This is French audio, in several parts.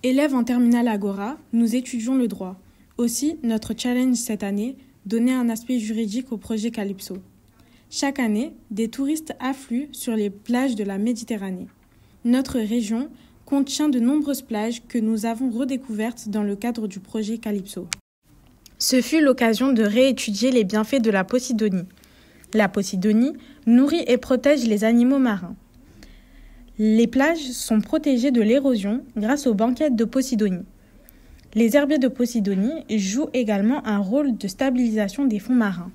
Élèves en terminale Agora, nous étudions le droit. Aussi, notre challenge cette année, donner un aspect juridique au projet Calypso. Chaque année, des touristes affluent sur les plages de la Méditerranée. Notre région contient de nombreuses plages que nous avons redécouvertes dans le cadre du projet Calypso. Ce fut l'occasion de réétudier les bienfaits de la Posidonie. La Posidonie nourrit et protège les animaux marins. Les plages sont protégées de l'érosion grâce aux banquettes de Posidonie. Les herbiers de Posidonie jouent également un rôle de stabilisation des fonds marins.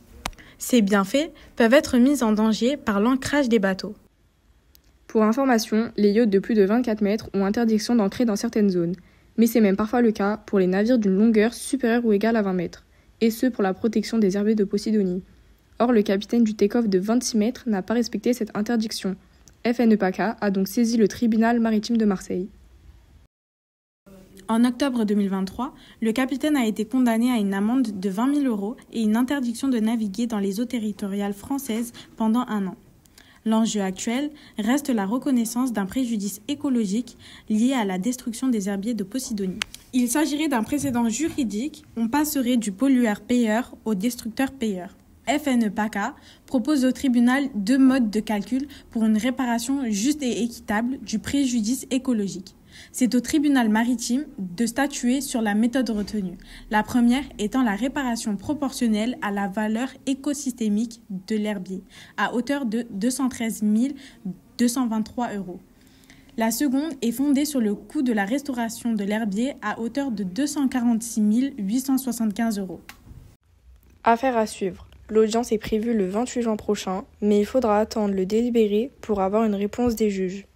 Ces bienfaits peuvent être mis en danger par l'ancrage des bateaux. Pour information, les yachts de plus de 24 mètres ont interdiction d'ancrer dans certaines zones, mais c'est même parfois le cas pour les navires d'une longueur supérieure ou égale à 20 mètres, et ce pour la protection des herbiers de Posidonie. Or, le capitaine du take-off de 26 mètres n'a pas respecté cette interdiction. FNEPACA a donc saisi le tribunal maritime de Marseille. En octobre 2023, le capitaine a été condamné à une amende de 20 000 € et une interdiction de naviguer dans les eaux territoriales françaises pendant 1 an. L'enjeu actuel reste la reconnaissance d'un préjudice écologique lié à la destruction des herbiers de Posidonie. Il s'agirait d'un précédent juridique, on passerait du pollueur-payeur au destructeur-payeur. FNEPACA propose au tribunal 2 modes de calcul pour une réparation juste et équitable du préjudice écologique. C'est au tribunal maritime de statuer sur la méthode retenue, la première étant la réparation proportionnelle à la valeur écosystémique de l'herbier, à hauteur de 213 223 €. La seconde est fondée sur le coût de la restauration de l'herbier à hauteur de 246 875 €. Affaire à suivre. L'audience est prévue le 28 juin prochain, mais il faudra attendre le délibéré pour avoir une réponse des juges.